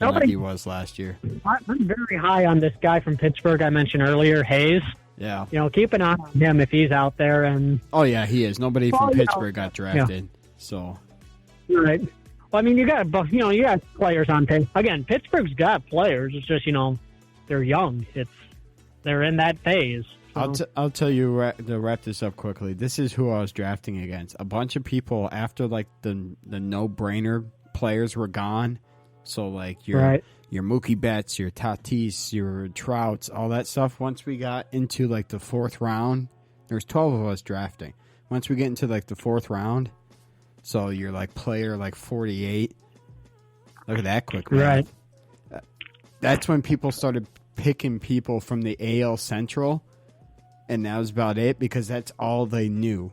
than like he was last year. I'm very high on this guy from Pittsburgh I mentioned earlier, Hayes. Yeah. Keep an eye on him if he's out there. And oh, yeah, he is. Nobody from Pittsburgh got drafted, so. Right. Well, I mean, you got players on tape. Again, Pittsburgh's got players. It's just, they're young. They're in that phase. So. I'll tell you to wrap this up quickly. This is who I was drafting against. A bunch of people after like the no-brainer players were gone. So like your Mookie Betts, your Tatis, your Trouts, all that stuff. Once we got into like the fourth round, there's 12 of us drafting. Once we get into like the fourth round, so you're like player like 48. Look at that quick math. Right. That's when people started picking people from the AL Central. And that was about it because that's all they knew.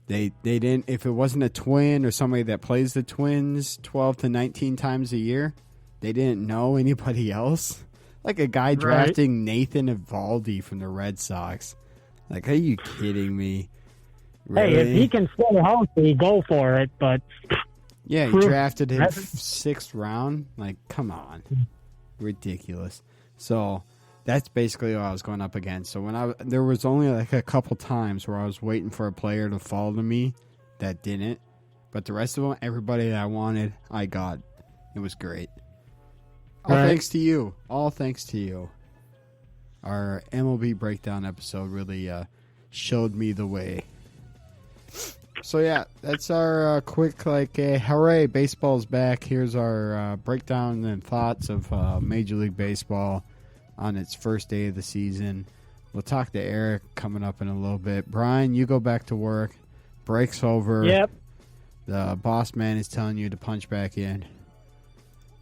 They didn't, if it wasn't a Twin or somebody that plays the Twins 12 to 19 times a year, they didn't know anybody else. Like a guy drafting Nathan Eovaldi from the Red Sox. Like, are you kidding me? Really? Hey, if he can stay healthy, go for it. But yeah, he drafted him 6th round. Like, come on. Ridiculous. So that's basically what I was going up against. So there was only like a couple times where I was waiting for a player to fall to me that didn't. But the rest of them, everybody that I wanted, I got. It was great. All thanks to you. All thanks to you. Our MLB breakdown episode really showed me the way. So yeah, that's our quick hooray, baseball's back. Here's our breakdown and thoughts of Major League Baseball on its first day of the season. We'll talk to Erik coming up in a little bit. Brian, you go back to work. Break's over. Yep. The boss man is telling you to punch back in.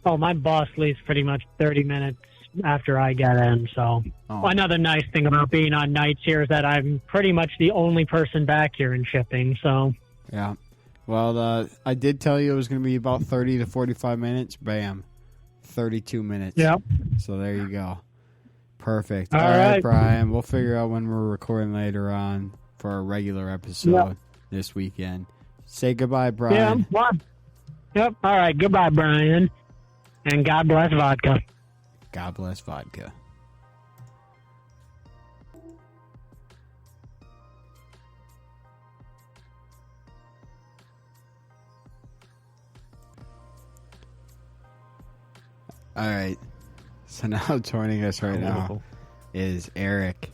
Oh, my boss leaves pretty much 30 minutes after I get in. So another nice thing about being on nights here is that I'm pretty much the only person back here in shipping. So yeah. Well, I did tell you it was going to be about 30 to 45 minutes. Bam. 32 minutes. Yep. So there you go. Perfect. All right, Brian. We'll figure out when we're recording later on for a regular episode this weekend. Say goodbye, Brian. Yeah. Well, yep. All right. Goodbye, Brian. And God bless vodka. God bless vodka. All right. So now joining us right now is Erik.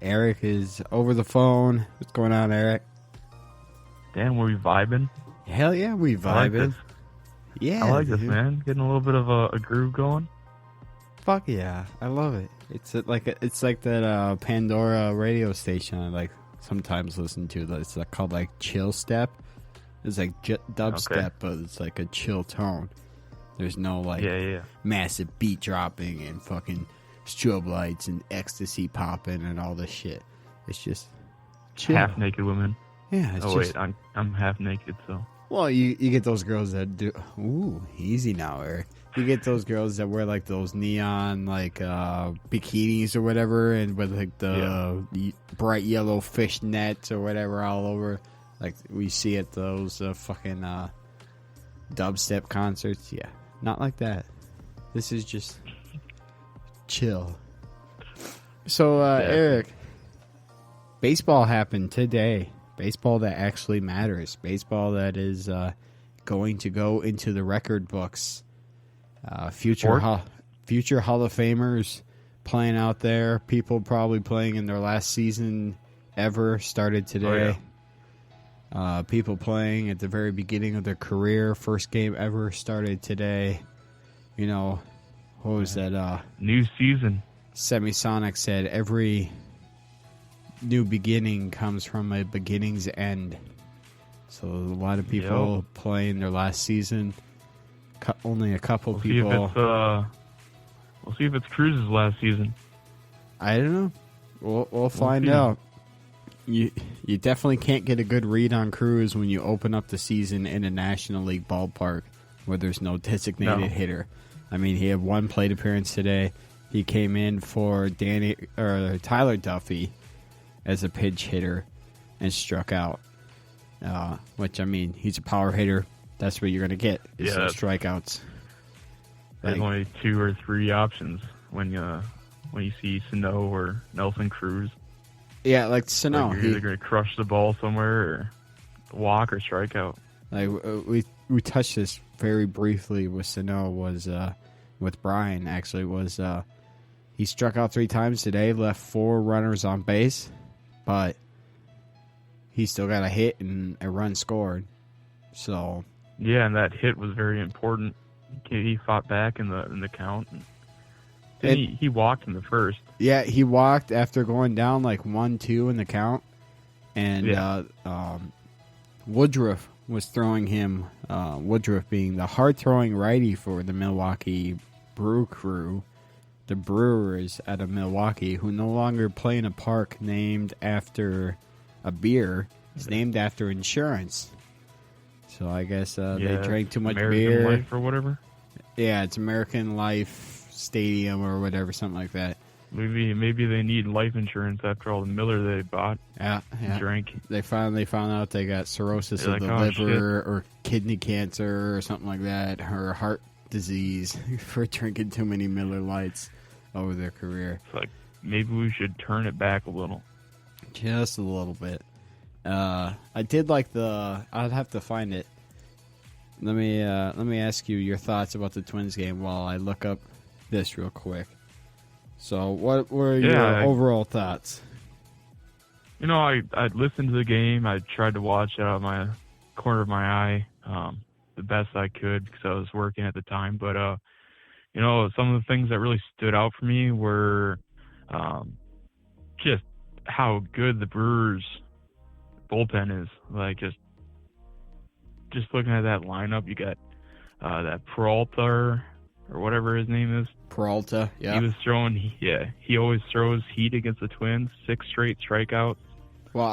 Erik is over the phone. What's going on, Erik? Damn, were we vibing? Hell yeah, we vibing. Yeah, I like this, man. Getting a little bit of a groove going. Fuck yeah, I love it. It's like that Pandora radio station I like sometimes listen to. It's called like chill step. It's like dubstep, but it's like a chill tone. There's no massive beat dropping and fucking strobe lights and ecstasy popping and all this shit. It's just chill. Half naked women. Yeah. Wait, I'm half naked, so. Well, you get those girls that do. Ooh, easy now, Erik. You get those girls that wear like those neon bikinis or whatever, and with like the bright yellow fishnets or whatever all over, like we see at those fucking dubstep concerts. Yeah, not like that. This is just chill. So, Erik, baseball happened today. Baseball that actually matters. Baseball that is going to go into the record books. Future Hall of Famers playing out there. People probably playing in their last season ever started today. Oh, yeah. People playing at the very beginning of their career. First game ever started today. You know, what was that? New season. Semisonic said every new beginning comes from a beginning's end. So a lot of people playing their last season. Only a couple people. We'll see if it's Cruz's last season. I don't know. We'll find out. You definitely can't get a good read on Cruz when you open up the season in a National League ballpark where there's no designated hitter. I mean, he had one plate appearance today. He came in for Tyler Duffy as a pinch hitter and struck out. Which, I mean, he's a power hitter. That's what you're going to get is some strikeouts. There's only 2 or 3 options when you see Sano or Nelson Cruz. Yeah, like Sano. Like you're either going to crush the ball somewhere or walk or strike out. Like we touched this very briefly with Sano, was with Brian actually, was he struck out 3 times today, left 4 runners on base, but he still got a hit and a run scored. So yeah, and that hit was very important. He fought back in the count. He walked in the first. Yeah, he walked after going down like 1-2 in the count, and Woodruff was throwing him. Woodruff being the hard-throwing righty for the Milwaukee Brew Crew, the Brewers out of Milwaukee, who no longer play in a park named after a beer. It's named after insurance. So I guess they drank too much American beer. Life or whatever. Yeah, it's American Life Stadium or whatever, something like that. Maybe they need life insurance after all the Miller they bought. Yeah. Drank. They finally found out they got cirrhosis of the liver or kidney cancer or something like that, or heart disease for drinking too many Miller Lights over their career. It's like maybe we should turn it back a little. Just a little bit. I did like I'd have to find it. Let me ask you your thoughts about the Twins game while I look up this real quick. So, what were your overall thoughts? You know, I listened to the game. I tried to watch it out of my corner of my eye the best I could because I was working at the time. But, you know, some of the things that really stood out for me were just how good the Brewers bullpen is. Like, just looking at that lineup, you got that Peralta or whatever his name is. Peralta, yeah. He was throwing, he always throws heat against the Twins. 6 straight strikeouts. Well,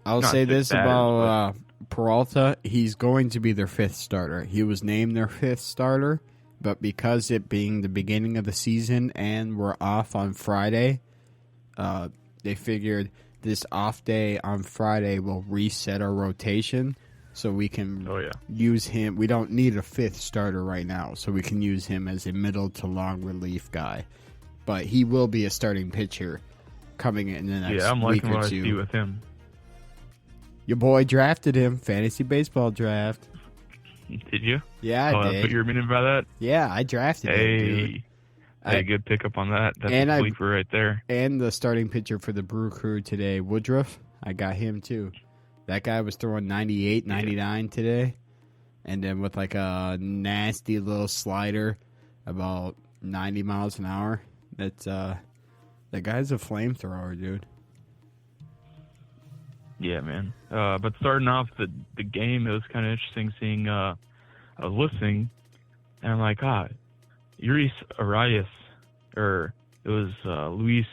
I'll say this about Peralta. He's going to be their 5th starter. He was named their 5th starter, but because it being the beginning of the season and we're off on Friday, they figured this off day on Friday will reset our rotation. So we can use him. We don't need a 5th starter right now, so we can use him as a middle to long relief guy. But he will be a starting pitcher coming in the next week or two. Yeah, I'm liking what I see with him. Your boy drafted him, fantasy baseball draft. Did you? Yeah, I did. That's what you're meaning by that? Yeah, I drafted him, dude. Hey, good pickup on that. That's a sleeper right there. And the starting pitcher for the Brew Crew today, Woodruff, I got him too. That guy was throwing 98, 99 today. And then with like a nasty little slider about 90 miles an hour. That guy's a flamethrower, dude. Yeah, man. But starting off the game, it was kind of interesting seeing, I was listening, and I'm like, Luis Arias, or it was Luis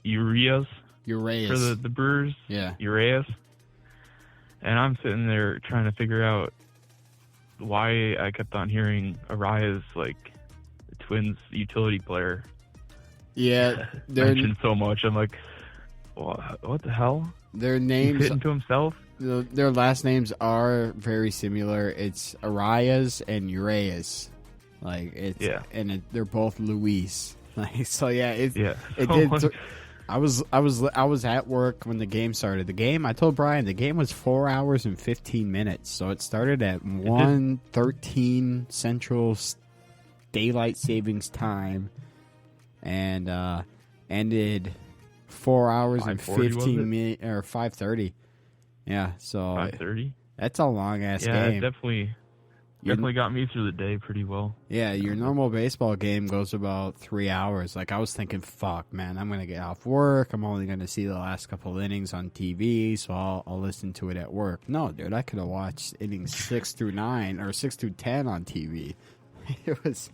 Urias for the Brewers. Yeah. Urias. And I'm sitting there trying to figure out why I kept on hearing Arias like the Twins utility player. Yeah, mentioned so much. I'm like, what the hell? Their names He's hitting to himself. Their last names are very similar. It's Arias and Urias. Like and they're both Luis. Like so, yeah. It did. I was at work when the game started. I told Brian the game was 4 hours and 15 minutes. So it started at 1:13 Central Daylight Savings Time and ended 4 hours and 15 minutes or 5:30. Yeah, so 5:30. That's a long ass game. Yeah, definitely got me through the day pretty well. Yeah, your normal baseball game goes about 3 hours. Like, I was thinking, fuck, man, I'm going to get off work. I'm only going to see the last couple innings on TV, so I'll listen to it at work. No, dude, I could have watched innings 6 through 9 or 6 through 10 on TV. It was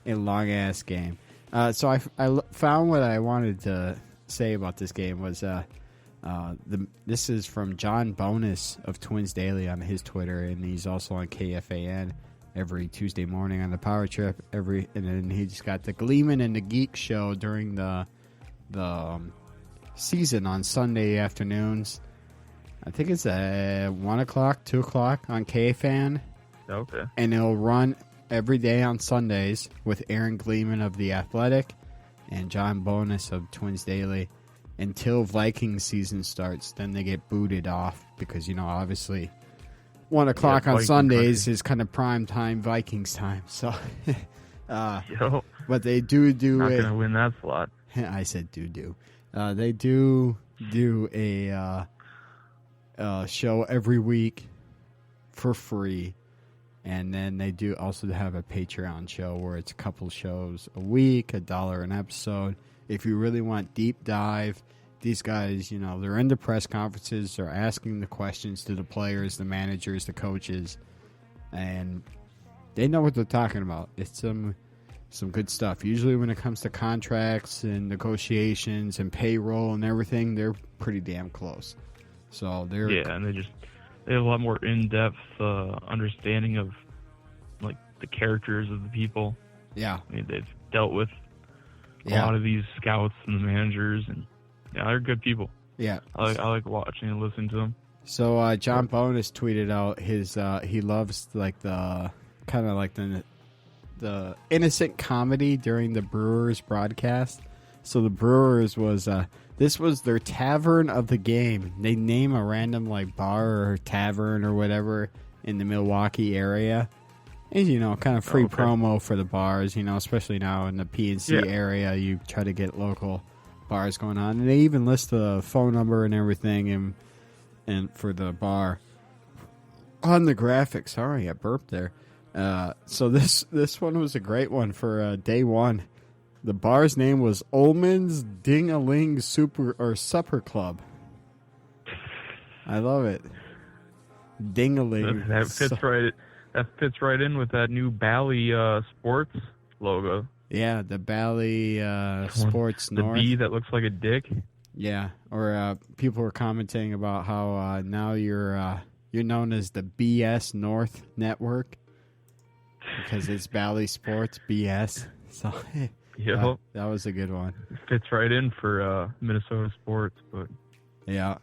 a long-ass game. So I found what I wanted to say about this game was this is from John Bonus of Twins Daily on his Twitter, and he's also on KFAN every Tuesday morning on the Power Trip. And then he just got the Gleeman and the Geek show during the season on Sunday afternoons. I think it's at 1 o'clock, 2 o'clock on KFAN. Okay. And it'll run every day on Sundays with Aaron Gleeman of The Athletic and John Bonus of Twins Daily until Vikings season starts. Then they get booted off because, obviously 1 o'clock on Sundays is kind of prime time Vikings time. So, but they do not going to win that slot. I said do. They do a show every week for free. And then they do also have a Patreon show where it's a couple shows a week, $1 an episode. If you really want deep dive, these guys, they're in the press conferences. They're asking the questions to the players, the managers, the coaches. And they know what they're talking about. It's some good stuff. Usually when it comes to contracts and negotiations and payroll and everything, they're pretty damn close. So they're... Yeah, and they have a lot more in-depth understanding of, like, the characters of the people. Yeah. I mean, they've dealt with a lot of these scouts and the managers, and they're good people. Yeah. I like watching and listening to them. So John Bonus tweeted out his he loves like the kind of like the innocent comedy during the Brewers broadcast. So the Brewers was this was their tavern of the game. They name a random like bar or tavern or whatever in the Milwaukee area. And, kind of free promo for the bars, especially now in the PNC area, you try to get local bars going on. And they even list the phone number and everything and for the bar on the graphic. Sorry, I burped there. So this one was a great one for day one. The bar's name was Ullman's Ding-a-Ling Supper Club. I love it. Ding-a-Ling. That fits right in with that new Bally Sports logo. Yeah, the Bally Sports the North. B that looks like a dick. Yeah, or people were commenting about how now you're known as the BS North Network because it's Bally Sports BS. So that was a good one. It fits right in for Minnesota sports, but yeah,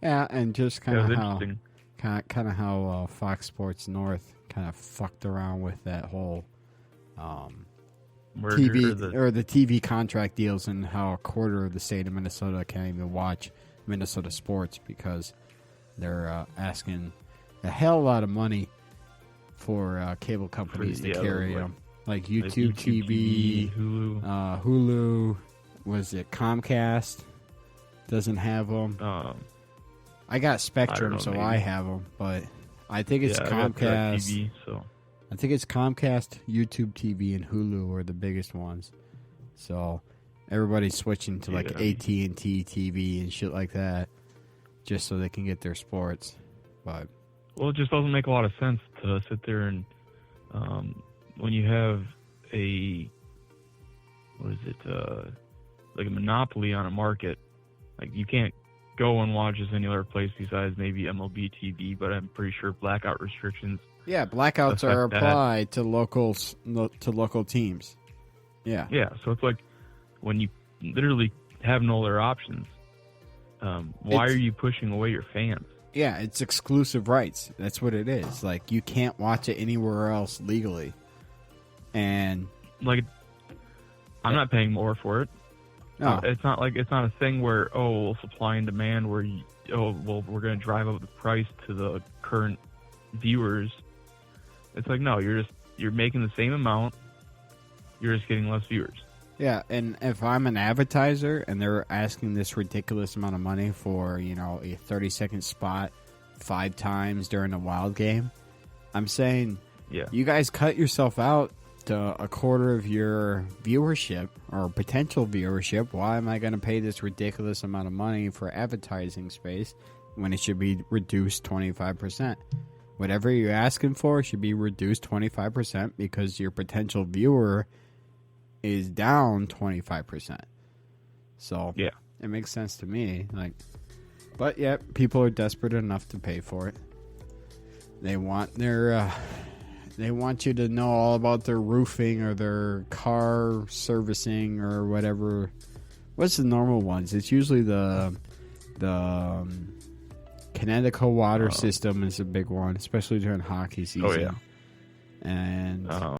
and just kind of how Fox Sports North kind of fucked around with that whole TV or the TV contract deals, and how a quarter of the state of Minnesota can't even watch Minnesota sports because they're asking a hell of a lot of money for cable companies to carry them. Like YouTube TV, Hulu. Hulu, was it Comcast? Doesn't have them. I got Spectrum, so I have them, but I think it's Comcast. TV, so. I think it's Comcast, YouTube TV, and Hulu are the biggest ones. So everybody's switching to like AT&T TV and shit like that, just so they can get their sports. But it just doesn't make a lot of sense to sit there and when you have like a monopoly on a market, like you can't go and watch this any other place besides maybe MLB TV, but I'm pretty sure blackout restrictions. Yeah, blackouts are applied to local teams. Yeah. Yeah, so it's like when you literally have no other options, why are you pushing away your fans? Yeah, it's exclusive rights. That's what it is. Like, you can't watch it anywhere else legally. And like, I'm not paying more for it. No. It's not a thing where supply and demand where we're going to drive up the price to the current viewers. It's like, no, you're making the same amount, you're just getting less viewers. Yeah, and if I'm an advertiser and they're asking this ridiculous amount of money for, a 30-second spot 5 times during a Wild game, I'm saying, you guys cut yourself out to a quarter of your viewership or potential viewership. Why am I going to pay this ridiculous amount of money for advertising space when it should be reduced 25%? Whatever you're asking for should be reduced 25% because your potential viewer is down 25%. So it makes sense to me. But people are desperate enough to pay for it. They want they want you to know all about their roofing or their car servicing or whatever. What's the normal ones? It's usually the Connecticut water system is a big one, especially during hockey season. Oh, yeah. And